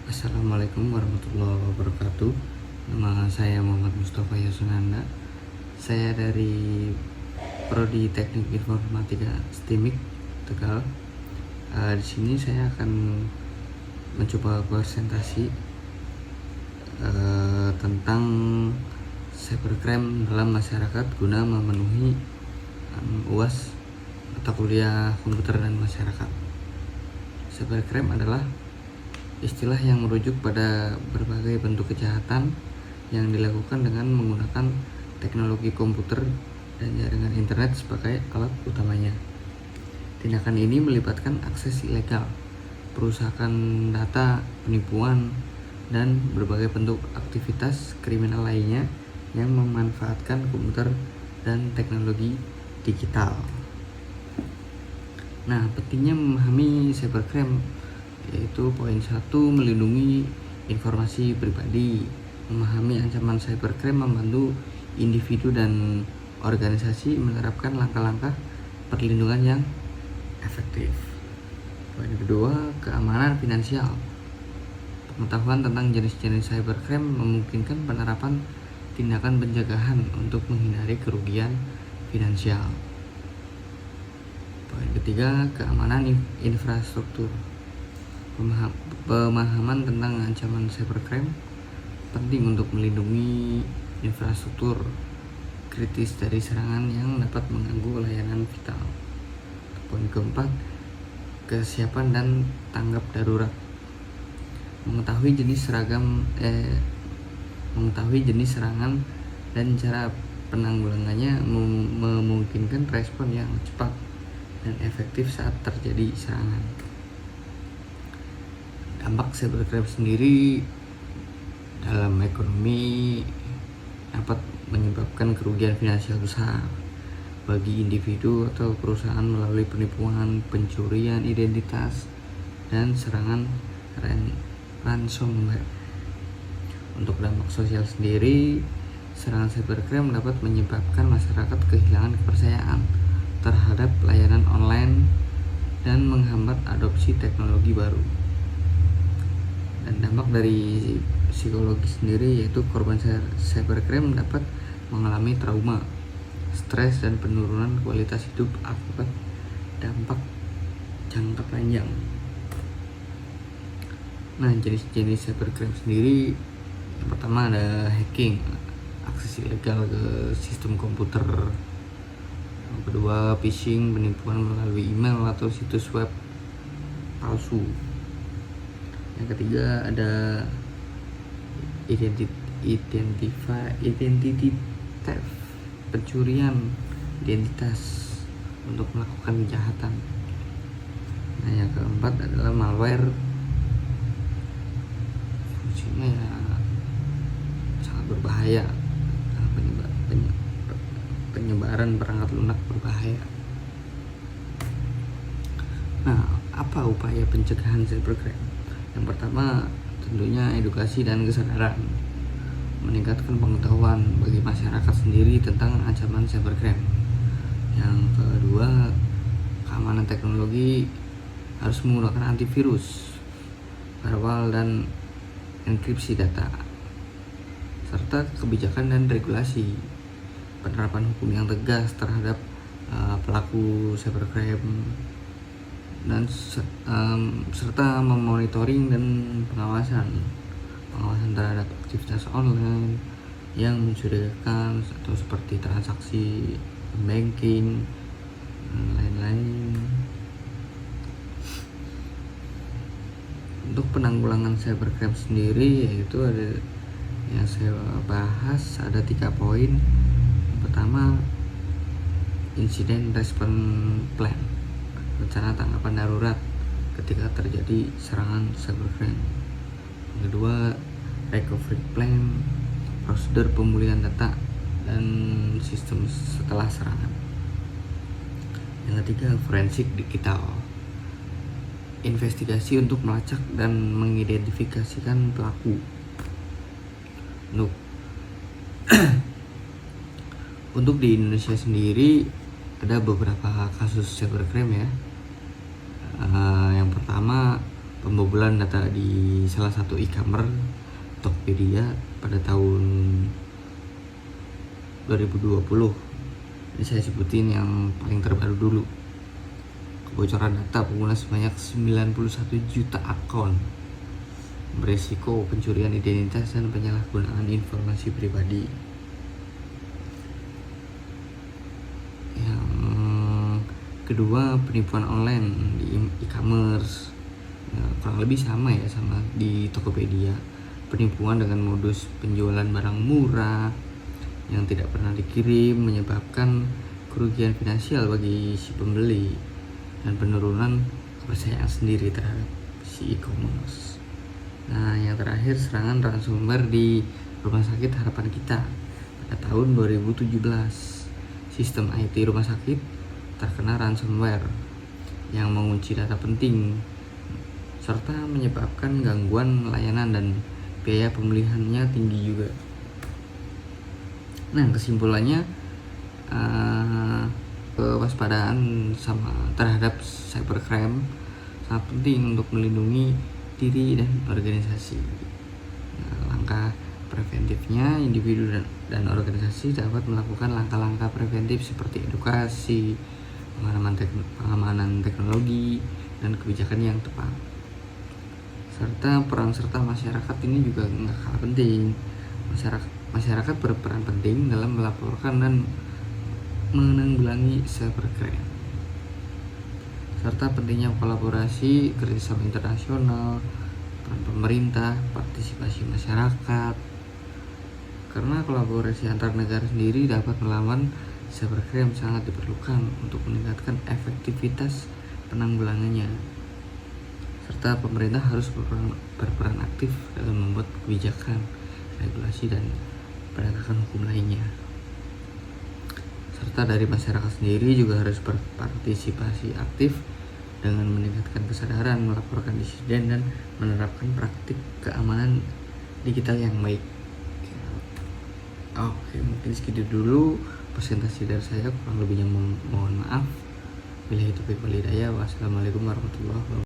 Assalamualaikum warahmatullahi wabarakatuh. Nama saya Muhammad Mustafa Yasunanda. Saya dari Prodi Teknik Informatika STIMIK Tegal. Di sini saya akan mencoba presentasi tentang cybercrime dalam masyarakat guna memenuhi UAS atau kuliah komputer dan masyarakat. Cybercrime adalah istilah yang merujuk pada berbagai bentuk kejahatan yang dilakukan dengan menggunakan teknologi komputer dan jaringan internet sebagai alat utamanya. Tindakan ini melibatkan akses ilegal, perusakan data, penipuan, dan berbagai bentuk aktivitas kriminal lainnya yang memanfaatkan komputer dan teknologi digital. Nah, pentingnya memahami cybercrime yaitu poin 1, melindungi informasi pribadi. Memahami ancaman cybercrime membantu individu dan organisasi menerapkan langkah-langkah perlindungan yang efektif. Poin kedua, keamanan finansial. Pengetahuan tentang jenis-jenis cybercrime memungkinkan penerapan tindakan pencegahan untuk menghindari kerugian finansial. Poin ketiga, keamanan infrastruktur. Pemahaman tentang ancaman cybercrime penting untuk melindungi infrastruktur kritis dari serangan yang dapat mengganggu layanan vital. Poin keempat, kesiapan dan tanggap darurat. Mengetahui jenis serangan dan cara penanggulangannya memungkinkan respon yang cepat dan efektif saat terjadi serangan. Dampak cybercrime sendiri dalam ekonomi dapat menyebabkan kerugian finansial besar bagi individu atau perusahaan melalui penipuan, pencurian identitas, dan serangan ransomware. Untuk dampak sosial sendiri, serangan cybercrime dapat menyebabkan masyarakat kehilangan kepercayaan terhadap layanan online dan menghambat adopsi teknologi baru. Dan dampak dari psikologi sendiri yaitu korban cybercrime dapat mengalami trauma, stres, dan penurunan kualitas hidup akibat dampak jangka panjang. Nah, jenis-jenis cybercrime sendiri, yang pertama ada hacking, akses ilegal ke sistem komputer. Yang kedua, phishing, penipuan melalui email atau situs web palsu. Yang ketiga ada identity theft, pencurian identitas untuk melakukan kejahatan. Nah, yang keempat adalah malware. Fungsinya ya sangat berbahaya, penyebaran perangkat lunak berbahaya. Nah, apa upaya pencegahan cybercrime? Yang pertama tentunya edukasi dan kesadaran, meningkatkan pengetahuan bagi masyarakat sendiri tentang ancaman cybercrime. Yang kedua, keamanan teknologi, harus menggunakan antivirus, firewall, dan enkripsi data, serta kebijakan dan regulasi, penerapan hukum yang tegas terhadap pelaku cybercrime, dan serta memonitoring dan pengawasan terhadap aktivitas online yang mencurigakan atau seperti transaksi banking dan lain-lain. Untuk penanggulangan cybercrime sendiri yaitu ada yang saya bahas, ada 3 poin. Yang pertama, incident response plan, rencana tanggapan darurat ketika terjadi serangan cybercrime. Yang kedua, recovery plan, prosedur pemulihan data dan sistem setelah serangan. Yang ketiga, forensik digital, investigasi untuk melacak dan mengidentifikasikan pelaku. Untuk di Indonesia sendiri ada beberapa kasus cybercrime ya. Yang pertama pembobolan data di salah satu e-commerce Tokopedia pada tahun 2020. Ini saya sebutin yang paling terbaru dulu. Kebocoran data pengguna sebanyak 91 juta akun, beresiko pencurian identitas dan penyalahgunaan informasi pribadi. Yang kedua, penipuan online di e-commerce. Kurang lebih sama ya, sama di Tokopedia. Penipuan dengan modus penjualan barang murah yang tidak pernah dikirim menyebabkan kerugian finansial bagi si pembeli dan penurunan kepercayaan sendiri terhadap si e-commerce. Nah, yang terakhir, serangan ransomware di Rumah Sakit Harapan Kita pada tahun 2017. Sistem IT rumah sakit terkena ransomware yang mengunci data penting serta menyebabkan gangguan layanan dan biaya pemulihannya tinggi juga. Nah, kesimpulannya, kewaspadaan terhadap cybercrime sangat penting untuk melindungi diri dan organisasi. Nah, langkah preventifnya, individu dan organisasi dapat melakukan langkah-langkah preventif seperti edukasi, pengamanan teknologi, dan kebijakan yang tepat. Serta peran serta masyarakat ini juga nggak kalah penting. Masyarakat berperan penting dalam melaporkan dan menanggulangi cybercrime, serta pentingnya kolaborasi, kerjasama internasional, peran pemerintah, partisipasi masyarakat. Karena kolaborasi antar negara sendiri dapat melawan cybercrime sangat diperlukan untuk meningkatkan efektivitas penanggulangannya. Serta pemerintah harus berperan aktif dalam membuat kebijakan, regulasi, dan penegakan hukum lainnya. Serta dari masyarakat sendiri juga harus berpartisipasi aktif dengan meningkatkan kesadaran, melaporkan insiden, dan menerapkan praktik keamanan digital yang baik. Oke, mungkin segitu dulu presentasi dari saya, kurang lebihnya mohon maaf. Billahi taufiq wal hidayah. Wassalamualaikum warahmatullahi wabarakatuh.